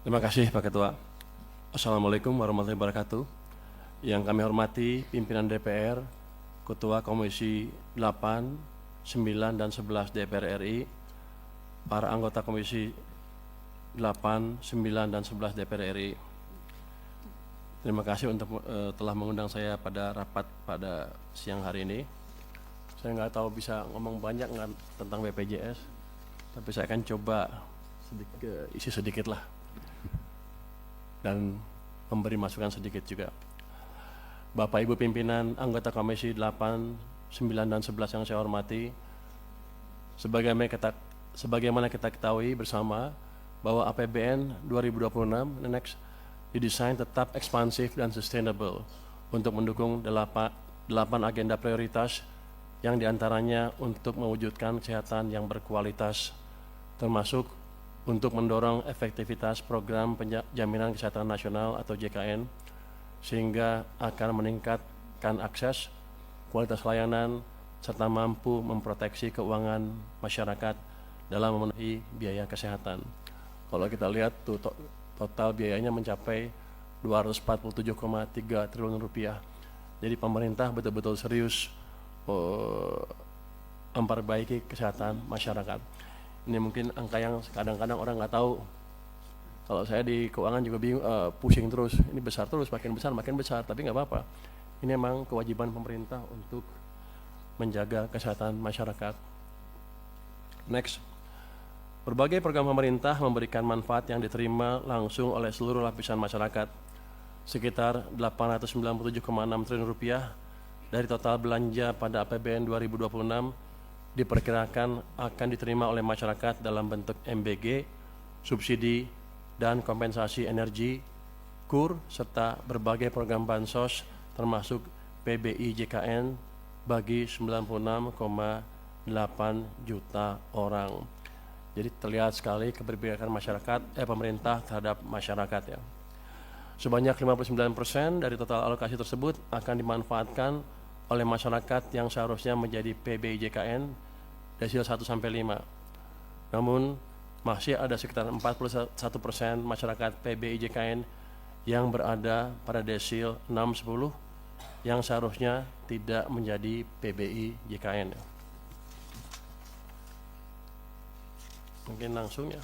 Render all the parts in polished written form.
Terima kasih Pak Ketua. Assalamualaikum warahmatullahi wabarakatuh. Yang kami hormati pimpinan DPR, Ketua Komisi 8, 9, dan 11 DPR RI, para anggota Komisi 8, 9, dan 11 DPR RI. Terima kasih telah mengundang saya pada rapat pada siang hari ini. Saya nggak tahu bisa ngomong banyak nggak tentang BPJS, tapi saya akan coba isi sedikit lah dan memberi masukan sedikit juga. Bapak Ibu pimpinan anggota Komisi 8, 9, dan 11 yang saya hormati, sebagaimana kita ketahui bersama bahwa APBN 2026 next didesain tetap ekspansif dan sustainable untuk mendukung 8 agenda prioritas yang diantaranya untuk mewujudkan kesehatan yang berkualitas, termasuk untuk mendorong efektivitas program jaminan kesehatan nasional atau JKN, sehingga akan meningkatkan akses, kualitas layanan, serta mampu memproteksi keuangan masyarakat dalam memenuhi biaya kesehatan. Kalau kita lihat tuh total biayanya mencapai 247,3 triliun rupiah. Jadi pemerintah betul-betul serius memperbaiki kesehatan masyarakat. Ini mungkin angka yang kadang-kadang orang nggak tahu. Kalau saya di keuangan juga bingung, pusing terus. Ini besar terus, makin besar, tapi nggak apa-apa. Ini memang kewajiban pemerintah untuk menjaga kesehatan masyarakat. Next. Berbagai program pemerintah memberikan manfaat yang diterima langsung oleh seluruh lapisan masyarakat. Sekitar 897,6 triliun rupiah dari total belanja pada APBN 2026 diperkirakan akan diterima oleh masyarakat dalam bentuk MBG, subsidi, dan kompensasi energi, KUR, serta berbagai program bansos termasuk PBI JKN bagi 96,8 juta orang. Jadi terlihat sekali keberpihakan pemerintah terhadap masyarakat ya. Sebanyak 59% dari total alokasi tersebut akan dimanfaatkan oleh masyarakat yang seharusnya menjadi PBI JKN desil 1-5. Namun masih ada sekitar 41% masyarakat PBI JKN yang berada pada desil 6-10 yang seharusnya tidak menjadi PBI JKN. Mungkin langsung ya.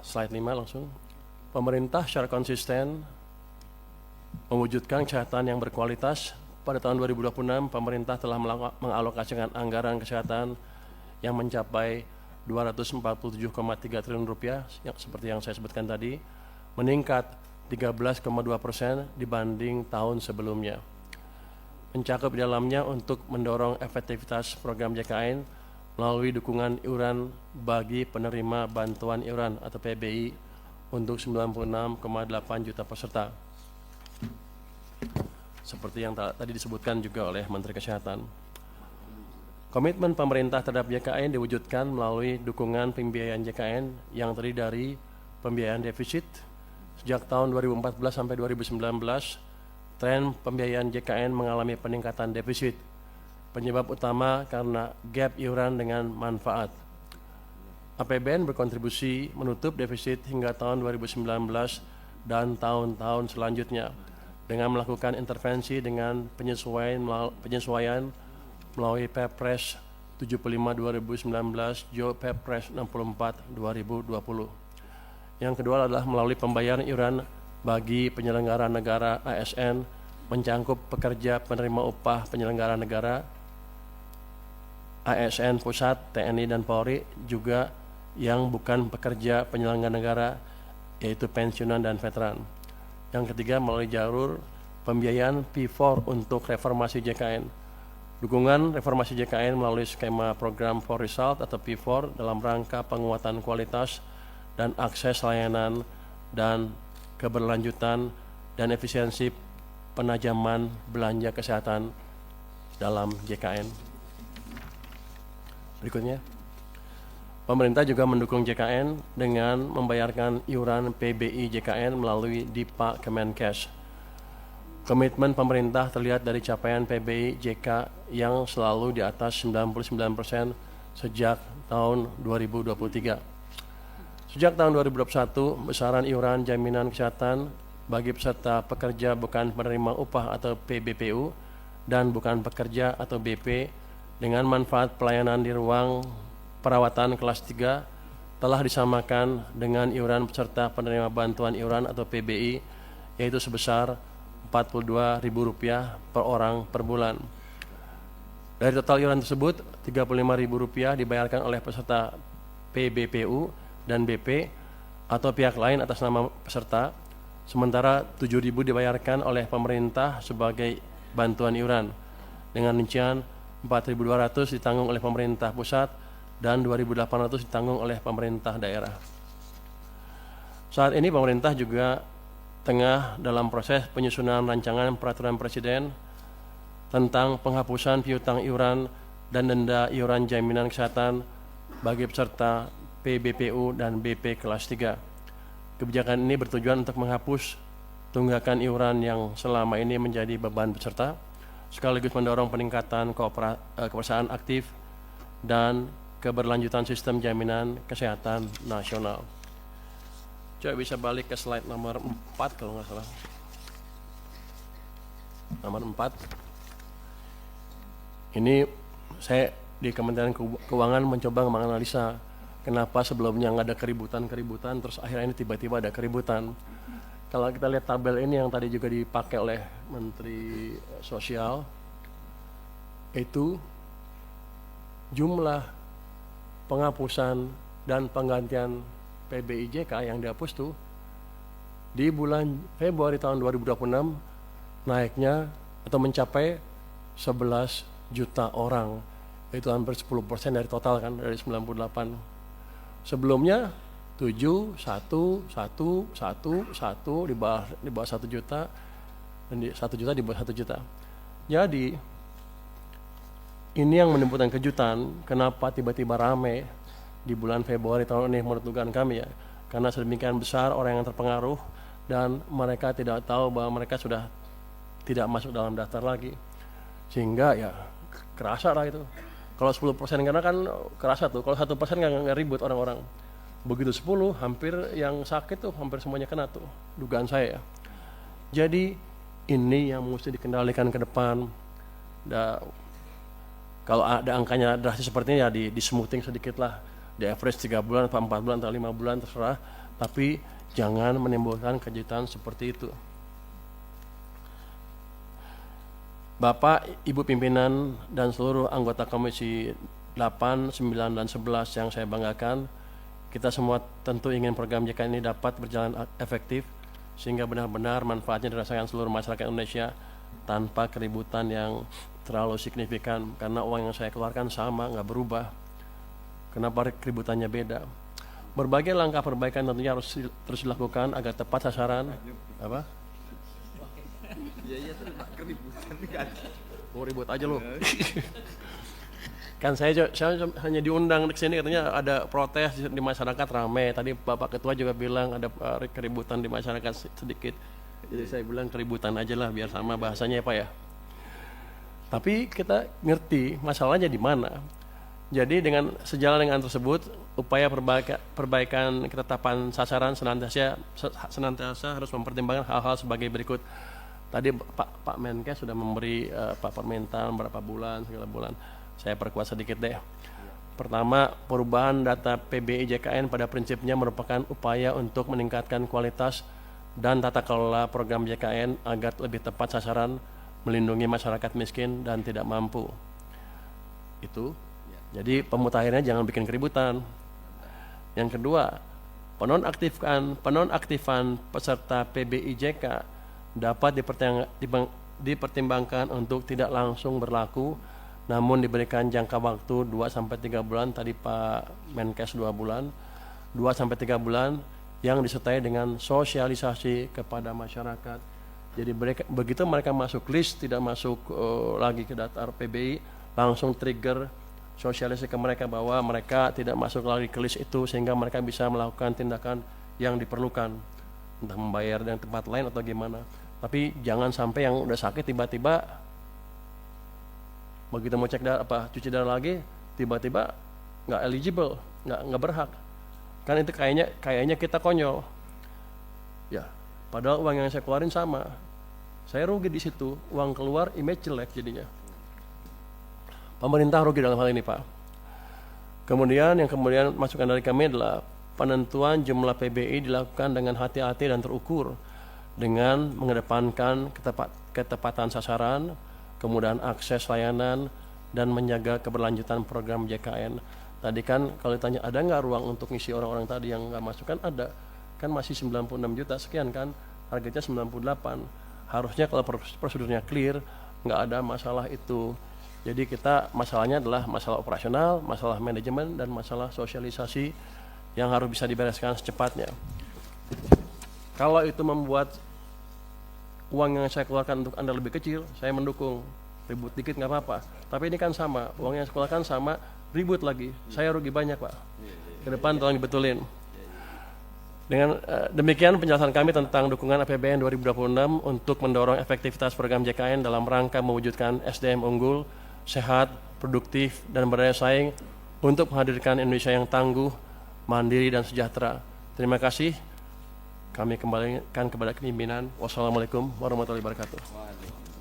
Slide 5 langsung. Pemerintah secara konsisten mewujudkan kesehatan yang berkualitas. Pada tahun 2026, pemerintah telah mengalokasikan anggaran kesehatan yang mencapai 247,3 triliun rupiah, seperti yang saya sebutkan tadi, meningkat 13,2% dibanding tahun sebelumnya. Mencakup di dalamnya untuk mendorong efektivitas program JKN melalui dukungan iuran bagi penerima bantuan iuran atau PBI untuk 96,8 juta peserta. Seperti yang tadi disebutkan juga oleh Menteri Kesehatan. Komitmen pemerintah terhadap JKN diwujudkan melalui dukungan pembiayaan JKN yang terdiri dari pembiayaan defisit. Sejak tahun 2014 sampai 2019, tren pembiayaan JKN mengalami peningkatan defisit. Penyebab utama karena gap iuran dengan manfaat. APBN berkontribusi menutup defisit hingga tahun 2019 dan tahun-tahun selanjutnya dengan melakukan intervensi dengan penyesuaian melalui Perpres 75/2019, Jo Perpres 64/2020. Yang kedua adalah melalui pembayaran iuran bagi penyelenggara negara ASN mencangkup pekerja penerima upah penyelenggara negara, ASN Pusat, TNI, dan Polri, juga yang bukan pekerja penyelenggara negara, yaitu pensiunan dan veteran. Yang ketiga melalui jalur pembiayaan P4 untuk reformasi JKN. Dukungan reformasi JKN melalui skema program for result atau P4 dalam rangka penguatan kualitas dan akses layanan dan keberlanjutan dan efisiensi penajaman belanja kesehatan dalam JKN. Berikutnya, pemerintah juga mendukung JKN dengan membayarkan iuran PBI JKN melalui DIPA Kemenkes. Komitmen pemerintah terlihat dari capaian PBI JK yang selalu di atas 99% sejak tahun 2023. Sejak tahun 2021, besaran iuran jaminan kesehatan bagi peserta pekerja bukan penerima upah atau PBPU dan bukan pekerja atau BP dengan manfaat pelayanan di ruang perawatan kelas 3 telah disamakan dengan iuran peserta penerima bantuan iuran atau PBI, yaitu sebesar Rp42.000 per orang per bulan. Dari total iuran tersebut, Rp35.000 dibayarkan oleh peserta PBPU dan BP atau pihak lain atas nama peserta, sementara Rp7.000 dibayarkan oleh pemerintah sebagai bantuan iuran. Dengan rincian Rp4.200 ditanggung oleh pemerintah pusat dan Rp2.800 ditanggung oleh pemerintah daerah. Saat ini pemerintah juga tengah dalam proses penyusunan rancangan peraturan presiden tentang penghapusan piutang iuran dan denda iuran jaminan kesehatan bagi peserta PBPU dan BP kelas 3. Kebijakan ini bertujuan untuk menghapus tunggakan iuran yang selama ini menjadi beban peserta, sekaligus mendorong peningkatan kepesertaan aktif dan keberlanjutan sistem jaminan kesehatan nasional. Coba bisa balik ke slide nomor 4 kalau nggak salah. Nomor 4. Ini saya di Kementerian Keuangan mencoba menganalisa kenapa sebelumnya nggak ada keributan, terus akhirnya ini tiba-tiba ada keributan. Kalau kita lihat tabel ini yang tadi juga dipakai oleh Menteri Sosial, itu jumlah penghapusan dan penggantian PBIJK yang dihapus tuh di bulan Februari tahun 2026 naiknya atau mencapai 11 juta orang, itu hampir 10% dari total kan, dari 98. Sebelumnya 7, 1, 1, 1, 1 di bawah 1 juta, dan 1 juta di bawah 1 juta. Jadi ini yang menimbulkan kejutan, kenapa tiba-tiba rame di bulan Februari tahun ini menurut dugaan kami ya. Karena sedemikian besar orang yang terpengaruh dan mereka tidak tahu bahwa mereka sudah tidak masuk dalam daftar lagi. Sehingga ya kerasa lah itu. Kalau 10% karena kan kerasa tuh, kalau 1% nggak ribut orang-orang. Begitu 10, hampir yang sakit tuh hampir semuanya kena tuh, dugaan saya ya. Jadi ini yang mesti dikendalikan ke depan. Kalau ada angkanya drastis seperti ini ya di smoothing sedikit lah, di average 3 bulan atau 4 bulan atau 5 bulan terserah, tapi jangan menimbulkan kejutan seperti itu. Bapak, Ibu pimpinan dan seluruh anggota Komisi 8, 9, dan 11 yang saya banggakan, kita semua tentu ingin program JKN ini dapat berjalan efektif sehingga benar-benar manfaatnya dirasakan seluruh masyarakat Indonesia tanpa keributan yang terlalu signifikan, karena uang yang saya keluarkan sama, nggak berubah. Kenapa keributannya beda? Berbagai langkah perbaikan tentunya harus terus dilakukan agar tepat sasaran. Apa? Iya tuh keributan kan. Oh, ribut aja lo. Kan saya hanya diundang ke sini, katanya ada protes di masyarakat ramai. Tadi Bapak Ketua juga bilang ada keributan di masyarakat sedikit. Jadi saya bilang keributan aja lah biar sama bahasanya ya Pak ya. Tapi kita ngerti masalahnya di mana. Jadi dengan sejalan dengan tersebut, upaya perbaikan ketetapan sasaran senantiasa harus mempertimbangkan hal-hal sebagai berikut. Tadi Pak Menkes sudah memberi permintaan berapa bulan, segala bulan. Saya perkuat sedikit deh. Pertama, perubahan data PBI JKN pada prinsipnya merupakan upaya untuk meningkatkan kualitas dan tata kelola program JKN agar lebih tepat sasaran, melindungi masyarakat miskin dan tidak mampu. Itu. Jadi pemutahirannya jangan bikin keributan. Yang kedua, penonaktifan peserta PBIJK dapat dipertimbangkan untuk tidak langsung berlaku, namun diberikan jangka waktu 2-3 bulan, tadi Pak Menkes 2 bulan, 2-3 bulan yang disertai dengan sosialisasi kepada masyarakat. Jadi begitu mereka masuk list, tidak masuk lagi ke daftar PBI, langsung trigger sosialisasi ke mereka bahwa mereka tidak masuk lagi ke list itu, sehingga mereka bisa melakukan tindakan yang diperlukan, entah membayar dengan tempat lain atau gimana. Tapi jangan sampai yang udah sakit tiba-tiba begitu mau cek cuci darah lagi tiba-tiba nggak eligible, nggak berhak. Kan itu kayaknya kita konyol. Ya, padahal uang yang saya keluarin sama. Saya rugi di situ, uang keluar, image jelek jadinya. Pemerintah rugi dalam hal ini, Pak. Kemudian masukan dari kami adalah penentuan jumlah PBI dilakukan dengan hati-hati dan terukur dengan mengedepankan ketepatan sasaran, kemudahan akses layanan, dan menjaga keberlanjutan program JKN. Tadi kan kalau ditanya ada nggak ruang untuk ngisi orang-orang tadi yang nggak masuk, kan ada. Kan masih 96 juta sekian kan, targetnya 98. Harusnya kalau prosedurnya clear, nggak ada masalah itu. Jadi masalahnya adalah masalah operasional, masalah manajemen, dan masalah sosialisasi yang harus bisa dibereskan secepatnya. Kalau itu membuat uang yang saya keluarkan untuk Anda lebih kecil, saya mendukung. Ribut dikit nggak apa-apa. Tapi ini kan sama, uang yang saya keluarkan sama, ribut lagi. Saya rugi banyak, Pak. Ke depan tolong dibetulin. Dengan demikian penjelasan kami tentang dukungan APBN 2026 untuk mendorong efektivitas program JKN dalam rangka mewujudkan SDM unggul, sehat, produktif, dan berdaya saing untuk menghadirkan Indonesia yang tangguh, mandiri, dan sejahtera. Terima kasih. Kami kembalikan kepada pimpinan. Wassalamualaikum warahmatullahi wabarakatuh.